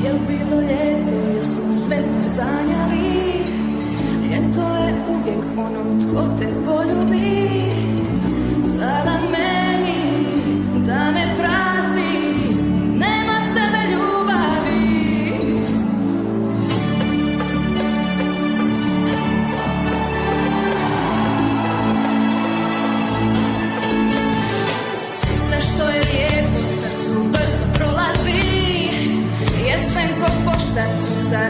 Jel bilo ljeto, jel smo sve to sanjali? Ljeto je uvijek ono tko te poljubi. Sada meni da me prati, nema tebe ljubavi. Sve što je lijepo srcu brzo prolazi. Jesen ko poštar kuca